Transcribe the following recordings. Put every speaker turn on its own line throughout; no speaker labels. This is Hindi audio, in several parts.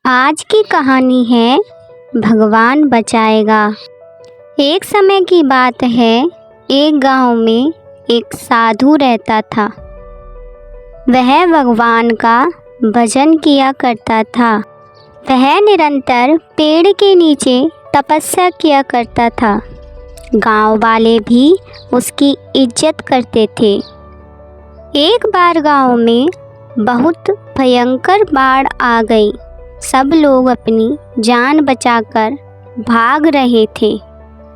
आज की कहानी है भगवान बचाएगा। एक समय की बात है, एक गांव में एक साधु रहता था। वह भगवान का भजन किया करता था। वह निरंतर पेड़ के नीचे तपस्या किया करता था। गांव वाले भी उसकी इज्जत करते थे। एक बार गांव में बहुत भयंकर बाढ़ आ गई। सब लोग अपनी जान बचाकर भाग रहे थे।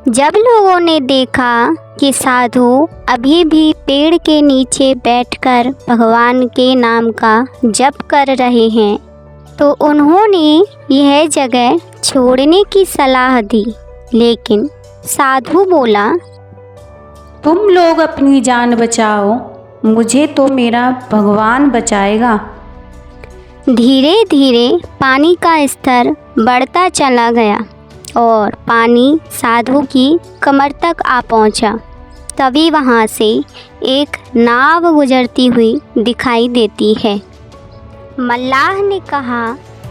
जब लोगों ने देखा कि साधु अभी भी पेड़ के नीचे बैठकर भगवान के नाम का जप कर रहे हैं, तो उन्होंने यह जगह छोड़ने की सलाह दी। लेकिन साधु बोला,
तुम लोग अपनी जान बचाओ, मुझे तो मेरा भगवान बचाएगा।
धीरे धीरे पानी का स्तर बढ़ता चला गया और पानी साधु की कमर तक आ पहुंचा। तभी वहां से एक नाव गुजरती हुई दिखाई देती है। मल्लाह ने कहा,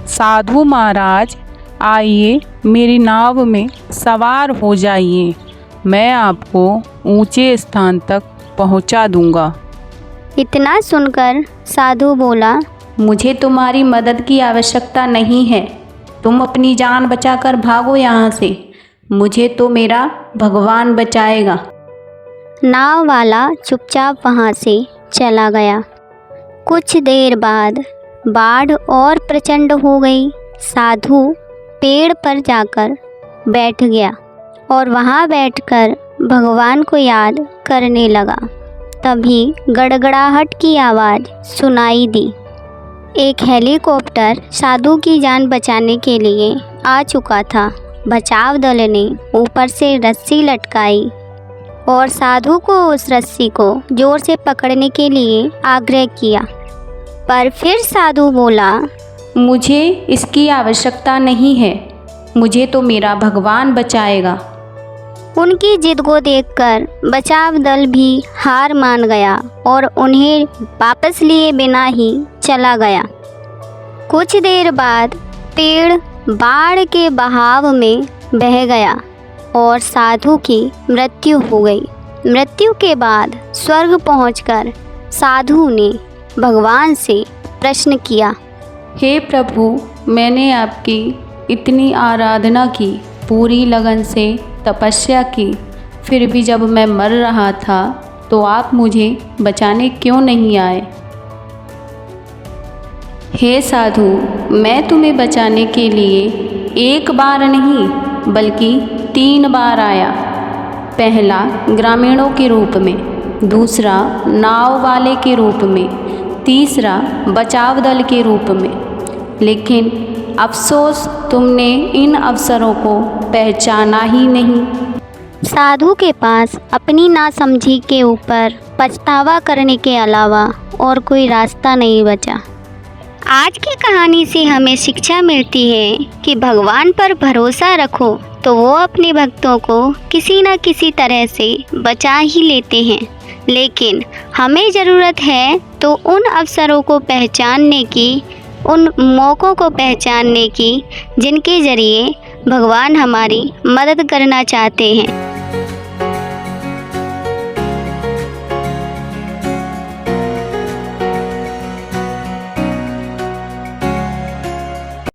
साधु महाराज, आइए मेरी नाव में सवार हो जाइए। मैं आपको ऊंचे स्थान तक पहुंचा दूंगा।
इतना सुनकर साधु बोला,
मुझे तुम्हारी मदद की आवश्यकता नहीं है। तुम अपनी जान बचाकर भागो यहाँ से। मुझे तो मेरा भगवान बचाएगा।
नाव वाला चुपचाप वहाँ से चला गया। कुछ देर बाद बाढ़ और प्रचंड हो गई। साधु पेड़ पर जाकर बैठ गया और वहाँ बैठकर भगवान को याद करने लगा। तभी गड़गड़ाहट की आवाज़ सुनाई दी। एक हेलीकॉप्टर साधु की जान बचाने के लिए आ चुका था। बचाव दल ने ऊपर से रस्सी लटकाई और साधु को उस रस्सी को जोर से पकड़ने के लिए आग्रह किया। पर फिर साधु बोला,
मुझे इसकी आवश्यकता नहीं है। मुझे तो मेरा भगवान बचाएगा।
उनकी जिद को देखकर बचाव दल भी हार मान गया और उन्हें वापस लिए बिना ही चला गया। कुछ देर बाद पेड़ बाढ़ के बहाव में बह गया और साधु की मृत्यु हो गई। मृत्यु के बाद स्वर्ग पहुंचकर साधु ने भगवान से प्रश्न किया,
हे प्रभु, मैंने आपकी इतनी आराधना की, पूरी लगन से तपस्या की, फिर भी जब मैं मर रहा था तो आप मुझे बचाने क्यों नहीं आए? हे साधु, मैं तुम्हें बचाने के लिए एक बार नहीं बल्कि 3 बार आया। पहला ग्रामीणों के रूप में, दूसरा नाव वाले के रूप में, तीसरा बचाव दल के रूप में। लेकिन अफसोस, तुमने इन अवसरों को पहचाना ही नहीं।
साधु के पास अपनी नासमझी के ऊपर पछतावा करने के अलावा और कोई रास्ता नहीं बचा। आज की कहानी से हमें शिक्षा मिलती है कि भगवान पर भरोसा रखो तो वो अपने भक्तों को किसी न किसी तरह से बचा ही लेते हैं। लेकिन हमें ज़रूरत है तो उन अवसरों को पहचानने की, उन मौक़ों को पहचानने की जिनके ज़रिए भगवान हमारी मदद करना चाहते हैं।